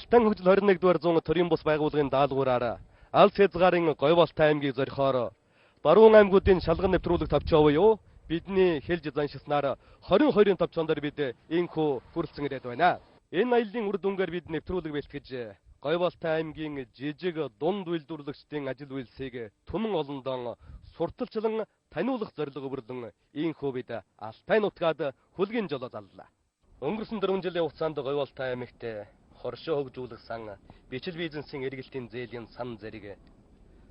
Алтан хөгжил 21-р зуун төрийн бус байгууллагын даалгавраар Алс хязгаарын Говьолтай аймгийг зорихоор баруун аймагуудын шалган нэвтрүүлэг тавьчаа буюу бидний хэлж заншилснаар 2020 тавьчаандаар бид энхүү хүрэлцэн ирээд байна. Энэ аяллаа үр дүнгээр бид нэвтрүүлэг бэлтгэж Говьолтай аймгийн жижиг дунд үйлдвэрлэгчдийн ажил үйлсийг түмэн олондон сурталчлан таниулах зорилго бүрлэн энхүү бид Алтай нутгаад хүлгийн жолоо заллаа. Өнгөрсөн 4 жилийн хугацаанд Говьолтай аймагт хоршоо хөгжүүлэх сан, бичил бизнесийн эргэлтийн зээлийн сан зэрэг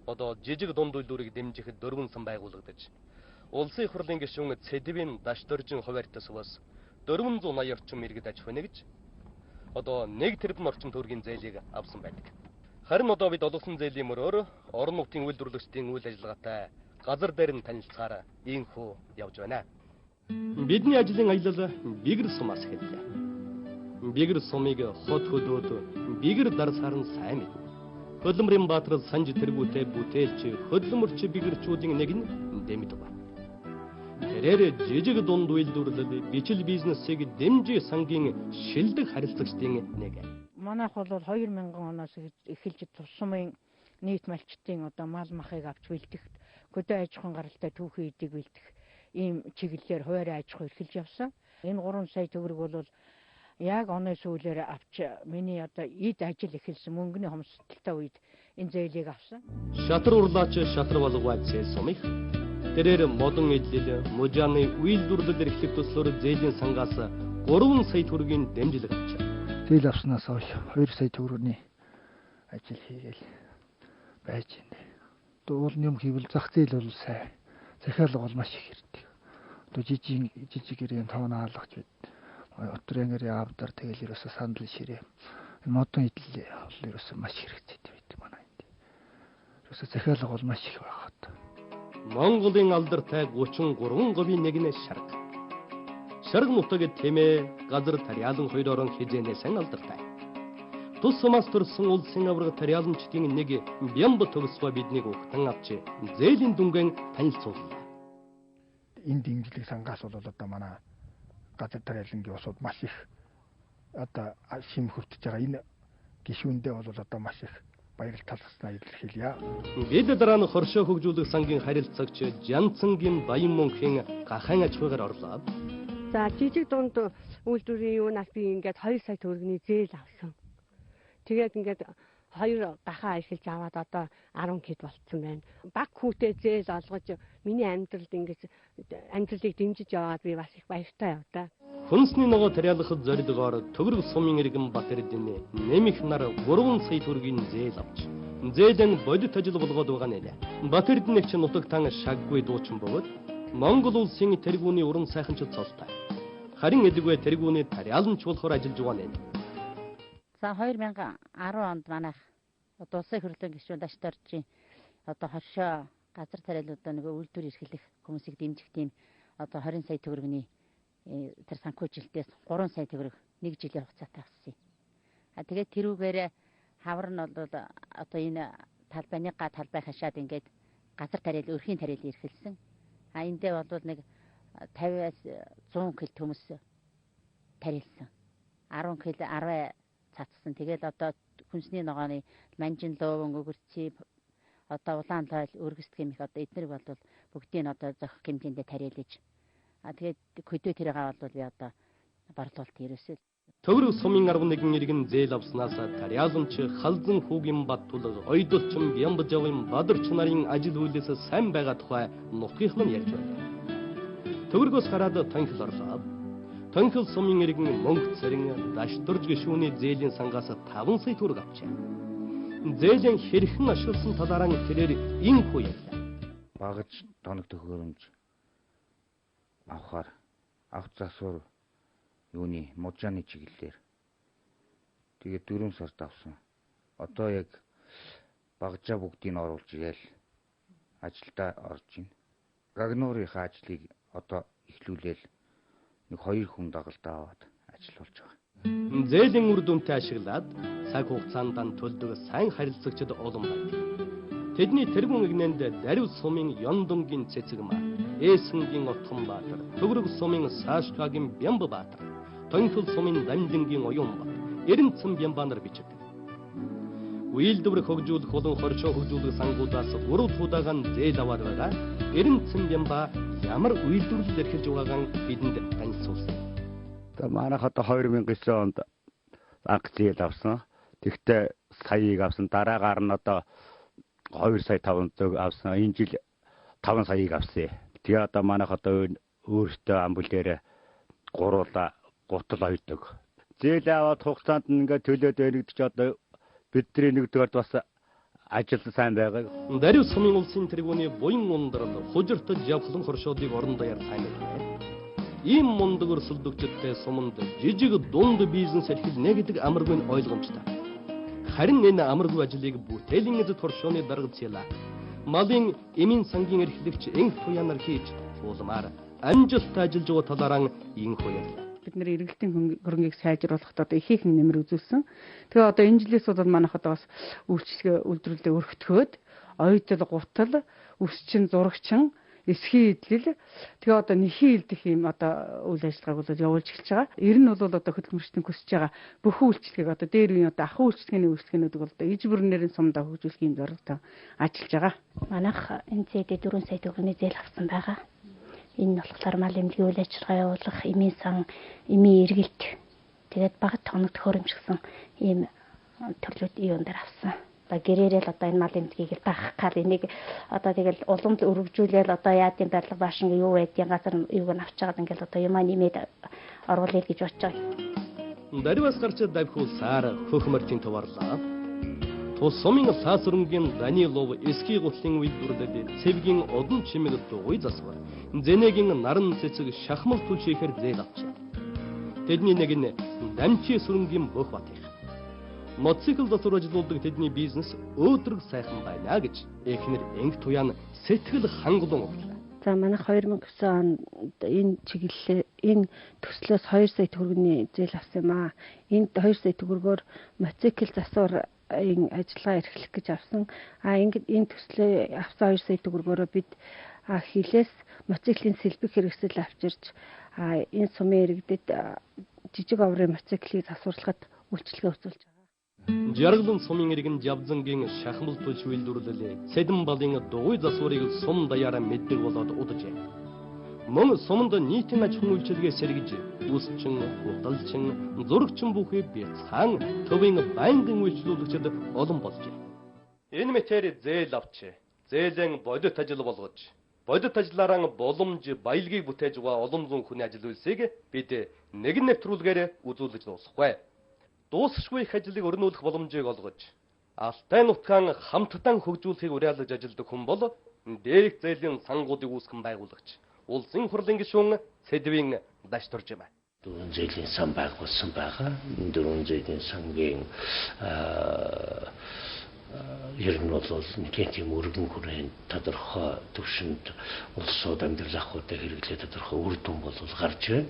одоо жижиг дунд үйлдвэрийг дэмжих 4 сан байгуулагдаж, улсын их хурлын гишүүн Цэдвийн Дашдоржин хуваарьтас бас 480 орчим иргэд аж ахуйнэгж одоо 1 тэрбум орчим төгрөгийн зээлийг авсан байдаг. Харин одоо бид олгосон зээлийн мөрөөр орон нутгийн үйлдвэрлэгчдийн үйл ажиллагаатай газар дээр нь танилцахаар ийхүү явж байна. Бидний ажлын аялал бигэр сумаас эхэллээ. Бигэр сумыг хот хөдөөд бигэр дарсаар нь сайн мэднэ. Хөдөлмөрийн баатрал санж тэргүүтэй бүтээлч хөдөлмөрч бигэрчүүдийн нэг нь Дэмэдв. Тэрээр жижиг дунд үйлдвэрлэл бичил бизнесийг дэмжих сангийн шилдэг харилцагчдын нэг. Манайх бол 2000 оноос эхэлж тусмын нийт малчтын одоо мал махыг авч бэлтгэх, хөдөө аж ахуйн гаралтай түүхий эдийг бэлтгэх ийм чиглэлээр хуваарь аж ахуй эрхэлж явсан. Энэ 3 сая төгрөг бол яг оны сүүлээр авч миний одоо эд ажил эхэлсэн мөнгөний хомсдолтой үед энэ зээлийг авсан. Шатар урлаач шатар болгоад сумих. Тэрээр модон эдлэл, мужааны үйлдвэрлэл эрхлэх төслөөр зээлийн сангаас 3 сая төгрөгийн дэмжлэг авчаа. Зээл авснаас хойш 2 сая төгрөгийн ажил хийгээл байж байна. Уул юм хийвэл зах зээл бол сайн. Захиалга бол маш их ирдэг. Одоо жижиг гэрийн тооноо хаалгач байд. Отрын гэрийн авдар тэгэл ерөөсө сандал ширээ. Модон идэл бол ерөөсө маш хэрэгтэй байдаг манай энд. Ерөөсө захиалга бол маш их байгаад. Монголын алдартай 33 говийн нэг нь Шарг. Шарг нутаг тэмээ газар тариалан хоёр орон хизээнээс алдартай. Тус сумаас төрсөн улсын авраг тариаламчдын нэг Бямб төгсгөө биднийг ухтан авч зээлийн дүнгийн танилцууллаа. Энэ дэмжлэг сангаас бол одоо манай газар тариалангийн усууд маш их одоо шим хөвтөж байгаа. Энэ гишүүндээ бол одоо маш их баярал талхснаа илэрхийлье. Бид дараа нь хоршоо хөгжүүлэх сангийн харилцагч Жанцангийн Баян мөнхийн гахаан аж ахуйгаар орлоо. За жижиг дунд үйлдвэрийн юунаас би ингээд 2 сая төгрөгийн зээл авсан. Тэгээд ингээд 2 гахаа ашиглаж аваад одоо 10 кг болцсон байна. Баг хүүтэй зээл олгож миний амьдралд ингээд амьдралыг дэмжиж яваад би бас их баяртай явдаа. Хүнсний ногоо тариалахад зорилгоор Төгөрөг сумын иргэн Батэрдийн нэмэх нар 3 сая төгрөгийн зээл авч зээлийн бодит ажил болгоод байгаа нэлээ. Батэрдийн ч нутагтан шаггүй дуучин бөгөөд Монгол улсын тэргүүний уран сайханчид цолтой. Харин эдгээр тэргүүний тариаламч болохоор ажиллаж байгаа нэлээ. За 2010 онд манайх одоо улсын хурлын гишүүн Дашдоржийн одоо хоршоо газар тариалуудаа нөгөө үйлдвэр эрхлэх хүмүүсийг дэмжих тийм одоо 20 сая төгрөгийн тэр санхүүжилтээс 3 сая төгрөг 1 жилийн хугацаатай авсан. Тэгээд тэрүүгээр хавар нь бол одоо энэ талбайны талбай хашаад ингээд газар тариал өрхийн тариал эрхэлсэн. Эндээ бол нэг 50-аас 100 кг төмөс тариалсан. 10 кг 10 цацсан. Тэгээд одоо хүнсний ногооны манжин ловон өгөрций одоо улаан тойл өргөст гэмих одоо эднэрийг бол бүгдийг нь одоо зохих хэмжээндээ тариалж тэгээд хөдөө тэрэг бол би одоо борлуулалт ерөөсөө Төгөрөг сумын 11 иргэн зээл авснаас тариаламч Халзан хүүгийн Баттулга ойдолчин Бямбжавын Бадарч нарын ажил үйлээс сайн байгаа тухай нутгийнхлан ярьж байна. Төгөргөөс гараад Тонхил орлоо. Тонхил сумын иргэн мөнгө цэрэн Дашдорж гишүүний зээлийн сангаас 5 сая төгрөг авчээ. Зээлийн хэрхэн ашигласан талаараа тэрээр энхүү ярьлаа. Багаж тоног төхөөрөмж авахар авч засвар юуны мужааны чиглэлээр тэгээд 4 сард авсан. Одоо яг багажаа бүгдийг нь оруулж ирээл ажилдаа орж байна. Гагнуурынхаа ажлыг одоо эхлүүлээл нэг 2 хүн дагалдаа аваад ажиллаулж байгаа. Зээлийн үр дүнтэй ашиглаад цаг хугацаанд төлдөг сайн харилцагчид олон байна. Тэдний тэргүүн игнэнд Дарив сумын Ёндонгийн Цэцэгмаа, Эсэнгийн Отгонбаатар, Төгөрөг сумын Саашгагийн Бямб Баатар, Тонхил сумын Дамдингийн Уюнбат, Эренцэн Бямбанар бичдэг. Үйлдвэр хөгжүүлэх болон хоршоо хөгжүүлэх сангуудаас урд худаагаан зээл аваад байгаа. Эренцэн Бямба ямар үйлдвэрлэл эрхэлж байгаагаа бидэнд танилцуулсан. Одоо манайх одоо 2009 онд анх зээл авсан. Тэгтээ саяыг авсан. Дараагаар нь одоо 2 сая 500 авсан. Энэ жил 5 саяыг авсан. Тэгээ одоо манайх одоо өөртөө амбулээр гуруула гутал ойдог. Зээл аваад хугацаанд ингээд төлөөд өргөдөж одоо бидний нэгдүгээр бас ажил сайн байгаа. Даруй сумын улсын тэргүүний буян ундрал хужиртаж явхлан хоршоодыг орон даяар сайн байна. Ийм мундаг өрсөлдөгчдтэй суманд жижиг дунд бизнес эрхэлнэ гэдэг амаргүй ойлгомжтой. Харин энэ амаргүй ажлыг бүтээлийн эзэд хоршооны дарга зэла малын эмийн сангийн эрхлэгч энх туянаар хийж уулмаар амжилттай ажиллаж байгаа талаараа инх хуярлаа. Бид нэр эргэлтийн хөрөнгийг сайжруулахад одоо их их нэмэр үзүүлсэн. Тэгээ одоо энэ жилээс бол манайх одоо бас үйлчлэгээ үйлдвэрлэлээ өргөтгөөд оюутал гутал, өсчин зурагчин, эсхий идэл тэгээ одоо нэхий илдэх юм одоо үйл ажиллагааг бол явуулж эхэлж байгаа. Ер нь бол одоо хөдөлмөрчдийн хүсэж байгаа бүх үйлчлэгийг одоо дээр үеийн одоо ахуй үйлчлэгээний үйлчлэгээнүүдийг бол одоо иж бүрнэрийн сумдаа хөгжүүлэх юм зорилготой ажиллаж байгаа. Манайх энэ зээдээ 4 сая төгрөгийн зээл авсан байгаа. Энэ нь болохоор мал эмнэлгийн үйл ажиллагаа явуулах, эмийн сан, эмийн эргэлт тэгээд багт хоногт хөрөмжсөн ийм төрлүүд юун дээр авсан. Одоо гэрээрэл одоо энэ мал эмнэлгийг даах гал энийг одоо тэгэл уламж өргөжүүлээл одоо яадын барилга баашин юу байдгийн газар юуг нь авч чагаад ингээл одоо юмаа нэмээд оруулъя гэж бодож байгаа. Даруйс гарч давхиулсаар хөхмөртийн товарлаа. Тус сумын саасрынгийн Данилов эсхий гутлын үйлдвэрлэлд цэвгийн одон чимэг дугуй засвар. Зэнэгийн наран цэцэг шахмал түлшихээр зээл авчээ. Тэдний нэг нь дамчи сүрэнгийн бөх бат их. Мотоцикл засвар ажилладаг тэдний бизнес өөдрөг сайхан байна гэж эхнэр энх туян сэтгэл хангалуун өглөө. За манайх 2009 онд энэ чиглэлээ энэ төслөөс 2 сая төгрөгийн зээл авсан юм аа. Энд 2 сая төгрөгөөр мотоцикл засвар энэ ажиллагаа эрхлэх гэж авсан. Ингээд энэ төслөө авсан 2 сая төгрөгөөрөө бид хилээс мотоциклийн сэлбэг хэрэгсэл авчирч энэ сумын иргэдэд жижиг оврын мотоциклыг засварлахад үйлчлэгээ үзүүлж байгаа. Жаргалан сумын иргэн Жавзангийн шахмал түлш үйлдвэрлэлээ Сэдэн балын дугуй засварыг сум даяараа мэддэг болоод удаджээ. Мөн суманд нийтийн аж ахуйн үйлчилгээ сэргэж үсчин, худалчин, зурагчин бүхий бяцхан төвийн байнгын үйлчлүүлэгчид олон болжээ. Энэ мэтэр зээл авчээ. Зээлэн бодит ажил болгож, бодит ажлаараа боломж баялагийг бүтээж байгаа олон зуун хүний ажил үйлсийг бид нэгэн нэвтрүүлгээр үзүүлж дуусгахгүй. Дуусшгүй их ажлыг өрнүүлэх боломжийг олгож, алтай нутгаан хамттан хөгжүүлэхийг уриалж ажилладаг хүн бол дээрх зээлийн сангуудыг үүсгэн байгуулагч улсын хурлын гишүүн Сэдвийн Дашторж юм. Дөрвөн зээлийн сан байгуулсан байгаа. Дөрвөн зээлийн сангийн ер нь бол нэгэн тийм өргөн хүрээнд тодорхой төвшөнд улсууд амьдрал ахуйтай хэрэглээ тодорхой үр дүн бол гарч байна.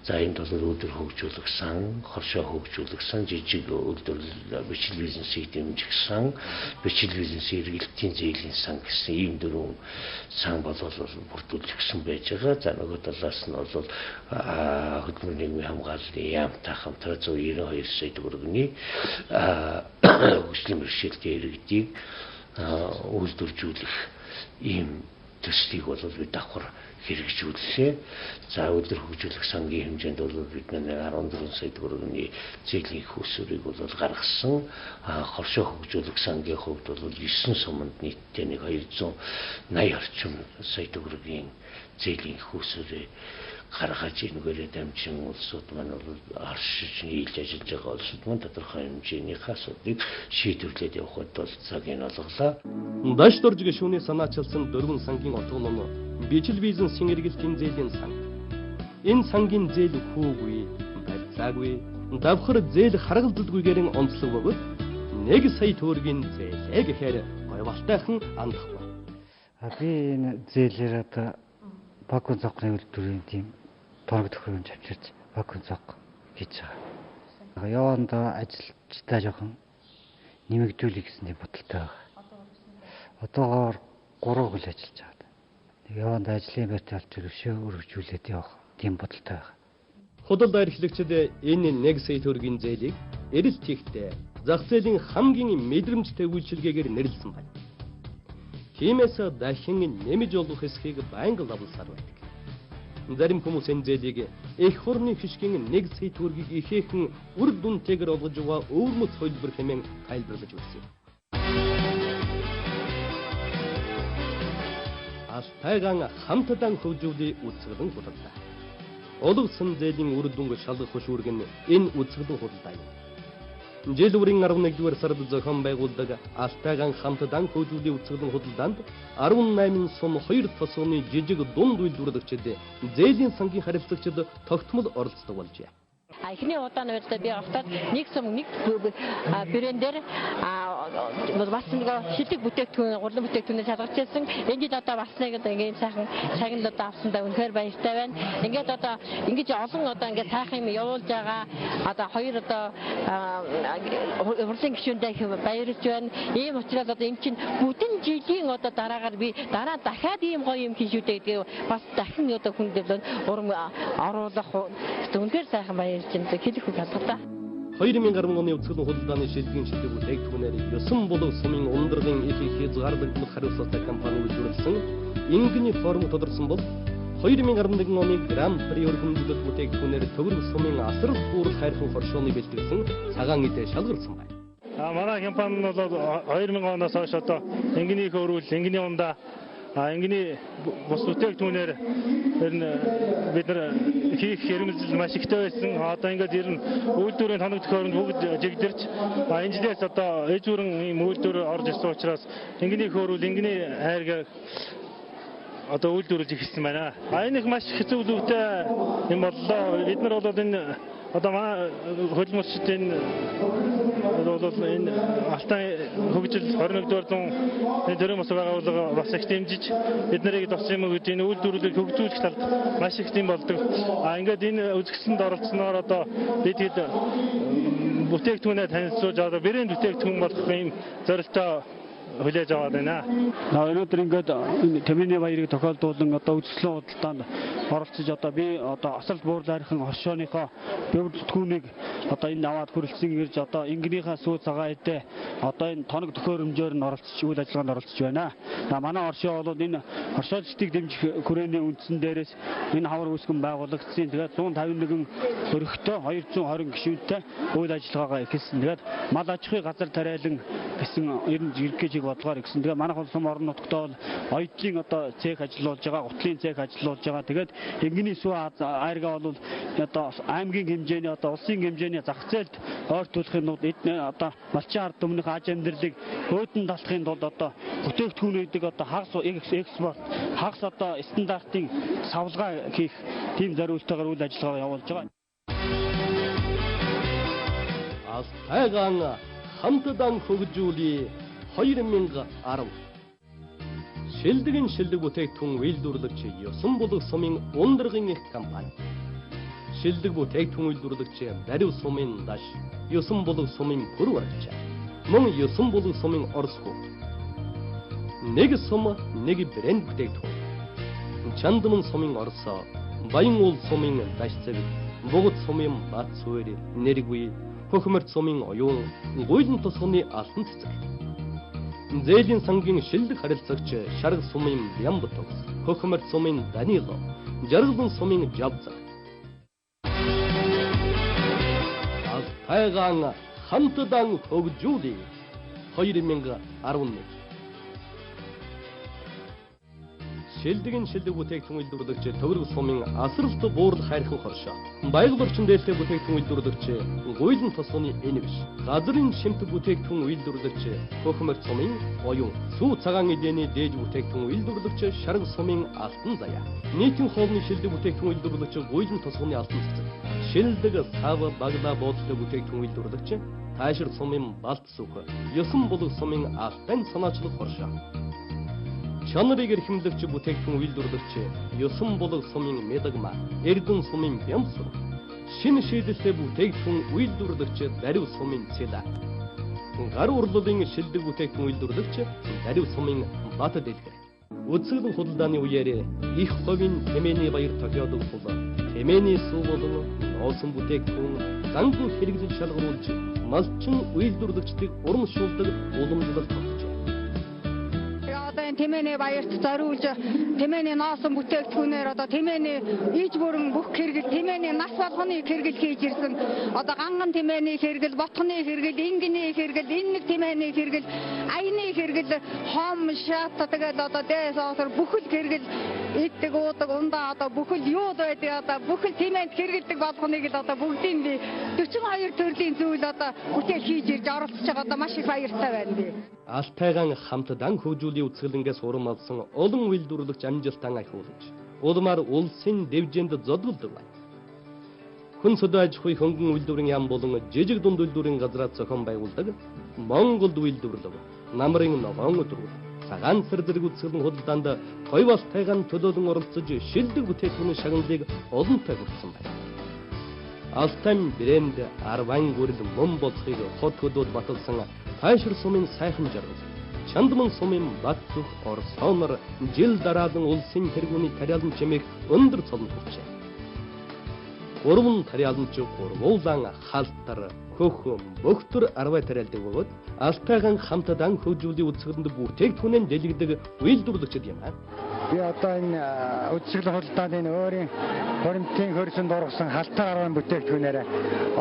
За энд бол өдөр хөгжүүлэх сан, хоршоо хөгжүүлэх сан, жижиг үйлдвэрлэл бичил бизнесийг дэмжих сан, бичил бизнесийн эргэлтийн зээлийн сан гэсэн ийм дөрвөн сан бол бүрдүүлэгдсэн байж байгаа. За нөгөө талаас нь бол хөдөлмөрийн нийгмийн хамгааллын яамтай хамтран 192 сая төгрөгийн хөгжлийн бэрхшээлтэй иргэдийг үйлдвэржүүлэх ийм төслийг бол бид давхар хэрэгжүүллээ. За өдөр хөгжүүлэх сангийн хэмжээнд бол бид 14 сая төгрөгийн зээлийн хөсвөрийг бол гаргасан. Хоршоо хөгжүүлэх сангийн хувьд бол 9 суманд нийтдээ 280 орчим сая төгрөгийн зээлийн хөсвөрийг гаргаж энэгээр дамжин улсууд маань бол оршиж нийлж ажиллаж байгаа улсууд маань тодорхой хэмжээний асуудлыг шийдвэрлээд явахад бол цагийг олголоо. Дашторж гишүүний санаачилсан дөрвөн сангийн отгоноо бичил бизнесийн эргэлтийн зээлийн сан. Энэ сангийн зээл хүүгүй, барьцаагүй, давхар зээл харгалзалгүйгээр онцлог бөгөөд 1 сая төгрөгийн зээлээ гэхээр гойвалтайхан андахгүй. Би энэ зээлээр одоо Бакун цогны үйлдвэрийн тийм тоног төхөөрөмж авчирч Бакун цог хийж байгаа. Явандаа ажилчдаа жоохон нэмэгдүүлэх гэсэн тийм бодолтой байгаа. Одоогоор 3 хөл ажиллаж байгаа. Явандаа ажлын байртаа олж өргөжүүлээд явах тийм бодолтой байгаа. Худалдаа эрхлэгчид энэ 1 сая төгрөгийн зээлийг эрэлт хийхдээ зах зээлийн хамгийн мэдрэмжтэй үйлчилгээгээр нэрлсэн байна. Тиймээс дахин нэмж олох эсхийг байнга лавлсаар байдаг. Зарим хүмүүс энэ зээлийг эх хорны хишгийн 1 сая төгрөгийг ихээхэн үр дүнтэйгээр олгож байгаа өвөрмөц хөлбөр хэмээн тайлбарлаж үзсэн. Алтайгаан хамтдан хөгжүүлээ үзэсгэлэн худалдаа. Олгосон зээлийн үр дүнг шалгах хөшүүрэг нь энэ үзэсгэлэн худалдаа юм. Жил бүрийн 11-р сард зохион байгуулдаг Алтайгаан хамтдан хөгжүүлээ үзэсгэлэн худалдаанд 18 сум 2 тосгоны жижиг дунд үйлдвэрлэгчид зээлийн сангийн харилцагчид тогтмол оролцдог болжээ. Эхний удаа нь би автаад нэг сум нэг брэндээр бас нэг шилдэг бүтээгдэхүүн, гурлан бүтээгдэхүүнээр шалгаж ирсэн. Энд одоо бас нэг ингээд сайхан шагналууд авсандаа үнэхээр баяртай байна. Ингээд одоо ингэж олон одоо ингээд сайхан юм явуулж байгаа одоо хоёр одоо урлагийн гишүүндээ баярлж байна. Ийм учраас одоо энэ чинь бүтэн жилийн одоо дараагаар би дараа дахиад ийм гоё юм хийж үдэ гэдэг бас дахин одоо хүндэрлэн урам оруулах үнэхээр сайхан баярлж байна. Хэлэх үг алгадаа. 2010 оны үзэсгэлэн худалдааны шилдэгийн шилдэг бүтээгдэхүүнээр 9 булаг сумын ундрагын их хязгаарлагдмал хариуцлагатай компани үйлдвэрлэсэн Ингний форм тодорсон бол 2011 оны Гран-при өргөмжлөлт бүтээгдэхүүнээр төгрөг сумын асар буурал хайрхан хоршооны бэлтгэсэн цагаан идэ шалгарсан байна. Манай компани нь бол 2000 оноос хойш одоо Ингний хөрвөл, Ингний ундаа Ингний бус бүтээгдэхүүнээр бид нар хийх хэрэгжил маш ихтэй байсан. Одоо ингээд ер нь үйлдвэрийн тоног төхөөрөмж бүгд жигдэрч энэ жилээс одоо ээж бүрэн ийм үйлдвэр орж ирсэн учраас Ингний хөрвөл, Ингний хайргаар одоо үйлдвэрлэж эхэлсэн байна. Энэ их маш хэцүү зүйлтэй юм боллоо. Бид нар бол энэ одоо манай хөлмөсчд энэ Алтай хөгжил 21-р зуун энэ төрийн мос байгууллага бас их дэмжиж бид нарыг туссан юм гэдэг энэ үйлдвэрлэлийг хөгжүүлэх талд маш их тийм болдог. Ингээд энэ үзэсгэлэнд оролцсноор одоо бид бүтээгдэхүүнээ танилцуулж одоо брэнд бүтээгдэхүүн болох юм зорилттой хүлээж аваад байна. Өнөөдөр ингээд Тэмээний баярыг тохиолдуулан одоо үзэсгэлэн худалдаанд оролцож одоо би одоо асар буурал хайрхан хоршооныхоо бүтээгдэхүүнийг одоо энэ аваад хүрэлцэн ирж одоо Ингнийхаа сүү цагаан идэ одоо энэ тоног төхөөрөмжөөр нь оролцож үйл ажиллагаанд оролцож байна. Манай оршоо бол энэ хоршоолчдыг дэмжих хүрээний үндсэн дээрээс энэ хавар үүсгэн байгуулагдсан. Тэгээд 151 өргөтөө 220 гишүүнтэй үйл ажиллагаагаа эхэлсэн. Тэгээд мал аж ахуй газар тариалан гэсэн ер нь жиргэж бодлогоор гэсэн. Тэгээ манайх бол сум орон нутгтаа бол оюутлын одоо цех ажиллуулж байгаа, гутлын цех ажиллуулж байгаа. Тэгээд Ингний сүү айргаа бол одоо аймгийн хэмжээний одоо улсын хэмжээний зах зээлд ойртуулахын тулд одоо малчин ард түмнийх аж амьдралыг өөдөн талахын тулд одоо бүтээгдэхүүнүүдийг одоо экспорт хагас одоо стандартын савлгаа хийх тийм зориултайгаар үйл ажиллагаа явуулж байгаа. Алтайгаан хамтдан хөгжүүлээ 2010 шилдэг бүтээгдэхүүн үйлдвэрлэгч 9 булаг сумын ундрагын их компани. Шилдэг бүтээгдэхүүн үйлдвэрлэгч Дарив сумын Даш 9 булаг сумын Пүрварч. Мөн 9 булаг сумын Оросгүй. Нэг сум нэг брэнд бүтээгдэхүүн. Чандман сумын Оросоо, Баян уул сумын Дашцэг, Богд сумын Бацвэр, Нэргүй, Хөхмөрт сумын Оюун, Гуйлан тосгоны Алтан цэцэг. Зээлийн сангийн шилдэг харилцагч Шарг сумын Бямбтогс, Хөхмөрт сумын Данило, Жаргалан сумын Жавзаг. Алтайгаан хамтдан хөгжүүлээ 2011. Шилдэг бүтээгдэхүүн үйлдвэрлэгч Төвөрг сумын асралт буурал хайрхан хоршоо. Баялаг орчин дээлтэй бүтээгдэхүүн үйлдвэрлэгч Гуйлан тосгоны Энэвш. Газрын шимтэг бүтээгдэхүүн үйлдвэрлэгч Хөхмөрт сумын Оюун. Сүү цагаан эдэний дээж бүтээгдэхүүн үйлдвэрлэгч Шарг сумын Алтан заяа. Нийтийн хоолны шилдэг бүтээгдэхүүн үйлдвэрлэгч Гуйлан тосгоны Алтан цэцэг. Шилдэг сав баглаа бодлоо бүтээгдэхүүн үйлдвэрлэгч Таашир сумын Балт сүх. 9 булаг сумын Алтай санаачлаг хоршоо. Чанарыг эрхэмлэгч бүтээгдэхүүн үйлдвэрлэгч 9 булаг сумын Медагма, Эрдэнэ сумын Бямсур, шинэ шийдэлтэй бүтээгдэхүүн үйлдвэрлэгч Дарив сумын Цэла, гар урлалын шилдэг бүтээгдэхүүн үйлдвэрлэгч Дарив сумын Бат дэлгэр. Үзэсгэлэн худалдааны үеэр их ховын Тэмээний баяр тохиолдол Тэмээний сүү болон нуусан бүтээгдэхүүн зангуу хэрэгжил шалгаруулж малчин үйлдвэрлэгчдийг урамшуулдаг уламжлал тогтжээ. Тэмээний баярт зориулж тэмээний ноосон бүтээгдэхүүнээр тэмээний иж бүрэн бүх хэрэгэл тэмээний нас болгоны хэрэгэл хийж ирсэн ганган тэмээний хэрэгэл ботхны хэрэгэл ингийн хэрэгэл энэ нэг тэмээний хэрэгэл аяны хэрэгэл хом шат тэгээд дээс осор бүхэл хэрэгэл иддэг уудаг ундаа бүхэл юу байдаг бүхэл тэмээнд хэрэгэлдэг болгоныг бүгдийн би 42 төрлийн зүйл бүтээл хийж ирж оролцож байгаа маш их баяртай байна би. Алтайгаан хамт дан хөгжүүлийн үцгэлэнгээс урам авсан олон үйлдвэрлэгч амжилтан ахиулж улмаар улсын дэвжээнд зодголдог байна. Хүн сөдөө аж ахуй хөнгөн үйлдвэрийн яам болон жижиг дунд үйлдвэрийн газраа зохион байгуулдаг Монголд үйлдвэрлэв намрын ногоон өдрүүд цагаан сар зэрэг үцгэлэн худалдаанд Говь Алтайгаан төлөөлөн оролцож шилдэг бүтээгдэхүүний шагналыг олонтой хүргэсэн байна. Алтай брэнд арван гүрэл мөн болохыг хот хөдөөд баталсан Хайшир сумын сайхан жаргал, Чандман сумын бат зүх Орсонор жил дараадан улсын тэргүүний тариалан чимээх өндөр цолонд хүрчээ. Урван тариаланч гурвуулан хаалтар хөхөн бөхтөр арвай тариалдаг бөгөөд Алтайгаан хамт дан хөгжүүлийн үцгэлэнд бүтээгдэхүүнэн дэлгэдэг үйлдвэрлэгчид юм аа. Би одоо энэ үцгэлэн худалдаанд энэ өөрийн хуримтын хөрсөнд орсон халтар арван бүтээгдэхүүнээр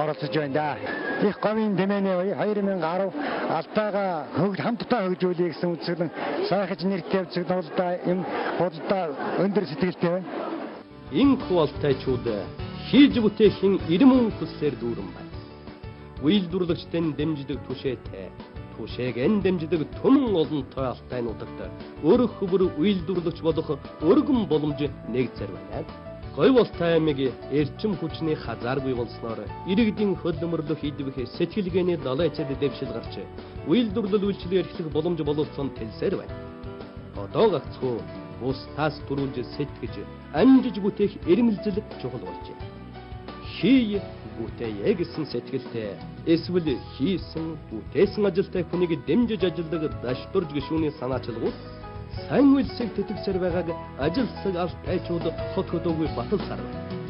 оролцож байна да. Их говийн тэмээний 2010 Алтайгаа хамтдаа хөгжүүлэх гэсэн үцгэлэн сайхаж нэртэй үцгэлэн худалдаа өндөр сэтгэлтэй байна. Инхүү Алтайчууд хийж бүтээхийн ирмэн хүслээр дүүрэн байна. Үйлдвэрлэгчдийн дэмждэг түшээтэй түшээгэн дэмждэг түмэн олонтой Алтайнуудад өрх хөвөр үйлдвэрлэгч болох өргөн боломж нэгцэр байна. Говь Алтай аймгийн эрчим хүчний хазааргүй болсноор иргэдийн хөдөлмөрлөх идвэх сэтгэлгээний далайчад дэвшил гарч үйлдвэрлэл үйлчлэг эрхлэх боломж боловсон тэлсээр байна. Одоо гагцхүү бусдаас төрүүлж сэтгэж амжиж бүтээх эрмэлзэл чухал болжээ. Хий бүтээе гэсэн сэтгэлтэй эсвэл хийсэн бүтээсэн ажилтай хүнийг дэмжиж ажилдаг даштурж гишүүний санаачилгууд сайн үйлсийг тэтгсээр байгааг ажилсаг Алтайчууд хот хөдөөгүй баталсаар байна.